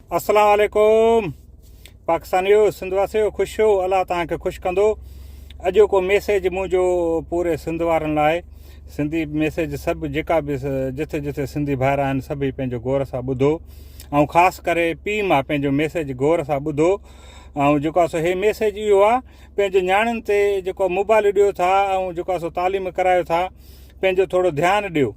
अस्सलाम वालेकुम पाकिस्तानियो सिंध वासियो ख़ुशि हो अल्लाह तव्हांखे ख़ुशि कंदो। अॼु को मैसेज मुंहिंजो पूरे सिंध वारनि लाइ सिंधी मैसेज सभु जेका बि जिथे जिथे सिंधी भाइर आहिनि सभई पंहिंजो गौर सां ॿुधो ऐं ख़ासि करे पीउ मां पंहिंजो मैसेज गौर सां ॿुधो। ऐं जेको आहे सो हे मैसेज इहो आहे पंहिंजे नियाणियुनि ते जेको मोबाइल ॾियो था ऐं जेको आहे सो तालीम करायो था पंहिंजो थोरो ध्यानु ॾियो।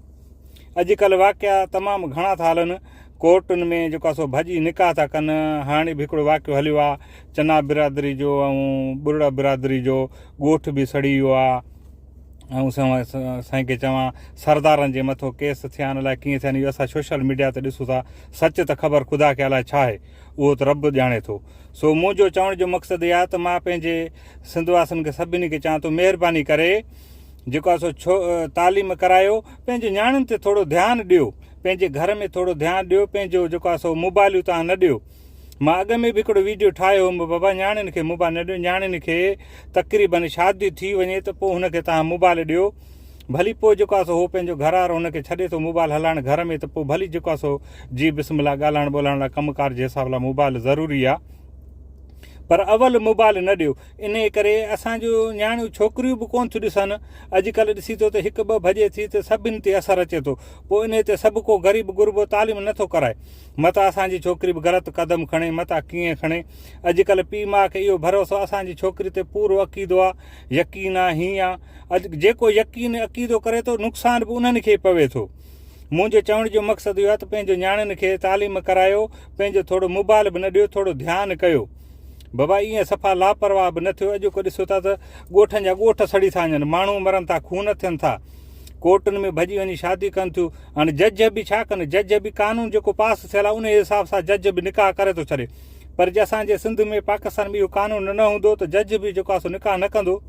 अॼुकल्ह वाक़िया तमामु घणा था हलनि कोर्टुनि में जेको आहे सो भॼी निकाह था कनि। हाणे बि हिकिड़ो वाक़ियो हलियो आहे चना बिरादरी जो ऐं बुरड़ा बिरादरी जो ॻोठ बि सड़ी वियो आहे ऐं साईं खे चवां सरदारनि जे मथां केस थिया आहिनि अलाए कीअं थिया आहिनि। इहो असां सोशल मीडिया ते ॾिसूं था सच त ख़बर ख़ुदा खे अलाए छा आहे उहो त रब ॼाणे थो। सो मुंहिंजो चवण जो मक़सदु इहा आहे त मां पंहिंजे सिंधवासियुनि खे सभिनी खे चवां थो महिरबानी करे जेको आहे सो तालीम करायो पंहिंजे नियाणियुनि ते थोरो ध्यानु ॾियो पंहिंजे घर में थोरो ध्यानु ॾियो पंहिंजो जेको आहे सो मोबाइलियूं तव्हां न ॾियो। मां अॻ में बि हिकिड़ो वीडियो ठाहियो हुउमि बाबा नियाणियुनि खे मोबाइल न ॾियो। नियाणियुनि खे तक़रीबन शादी थी वञे त पोइ हुनखे तव्हां मोबाइल ॾियो भली पोइ जेको आहे सो उहो पंहिंजो घर वारो हुनखे छॾे थो मोबाइल हलाइण घर में त पोइ भली जेको आहे सो जी बिस्मिल्लाह ॻाल्हाइण ॿोलाइण लाइ कमुकार जे हिसाब लाइ मोबाइल ज़रूरी आहे पर अवल मोबाइल न ॾियो। इन करे असांजो नियाणियूं छोकिरियूं बि कोन थियूं ॾिसनि। अॼुकल्ह ॾिसी थो त हिकु ॿ भॼे थी त सभिनि ते असरु अचे थो पोइ इन ते सभु को ग़रीब गुरबो तालीम नथो कराए मता असांजी छोकिरी बि ग़लति क़दम खणे मता कीअं खणे। अॼुकल्ह पीउ माउ खे इहो भरोसो असांजी छोकिरी ते पूरो अक़ीदो आहे यकीन आहे हीअं आहे। अॼु जेको यकीन अक़ीदो करे थो नुक़सानु बि उन्हनि खे पवे थो। मुंहिंजे चवण जो मक़सदु इहो आहे त पंहिंजो नियाणियुनि खे तालीम करायो पंहिंजो थोरो मोबाइल बि न ॾियो थोरो ध्यानु कयो। बाबा ईअं सफ़ा लापरवाह बि न थियो। अॼु को ॾिसो था त ॻोठनि जा ॻोठ सड़ी था वञनि माण्हू मरनि था खून थियनि था कोर्टुनि में भॼी वञी शादी कनि थियूं। हाणे जज बि छा कनि जज बि कानून जेको पास थियल आहे उन हिसाब सां जज बि निकाह करे थो छॾे पर जे असांजे सिंध में पाकिस्तान में इहो कानून न हूंदो त जज बि जेको आहे सो निकाह न कंदो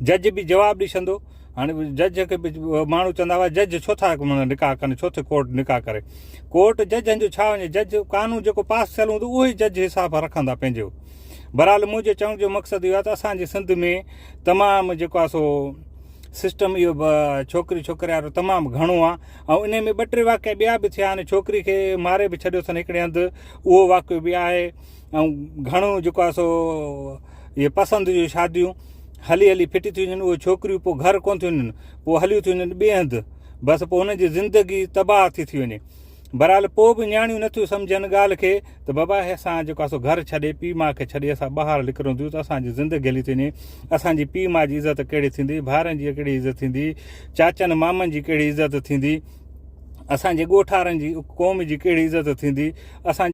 जज बि जवाबु ॾेई छॾंदो। हाणे जज खे बि माण्हू चवंदा हुआ जज छो था निकाह कनि छो थो कोर्ट निकाह करे कोर्ट जजनि जो छा वञे जज कानून जेको पास थियल हूंदो उहो ई जज हिसाब रखंदा पंहिंजो। बहरहाल मुंहिंजो चवण जो मक़सदु इहो आहे त असांजे सिंध में तमामु जेको आहे सो सिस्टम इहो छोकिरी छोकिरे वारो तमामु घणो आहे ऐं इन में ॿ टे वाक़िया ॿिया बि थिया आहिनि। छोकिरी खे मारे बि छॾियो अथनि हिकिड़े हंधि उहो वाक़ियो बि आहे ऐं घणो जेको आहे सो इहे पसंदि जूं शादियूं हली हली फिटी थियूं वञनि उहे छोकिरियूं पोइ घर कोन थियूं वञनि पोइ हलियूं थियूं वञनि ॿिए हंधि बसि पोइ हुनजी ज़िंदगी तबाह थी वञे। बहरहाल पोइ बि नियाणियूं नथियूं सम्झनि ॻाल्हि खे त बाबा असां जेको आहे सो घर छॾे पीउ माउ खे छॾे असां ॿाहिरि निकिरूं थियूं त असांजी ज़िंदगी हली थी वञे। असांजी पीउ माउ जी इज़त कहिड़ी थींदी भाइरनि जी कहिड़ी इज़त थींदी चाचनि मामनि जी कहिड़ी इज़त थींदी असांजे ॻोठ वारनि जी क़ौम जी कहिड़ी इज़त थींदी असां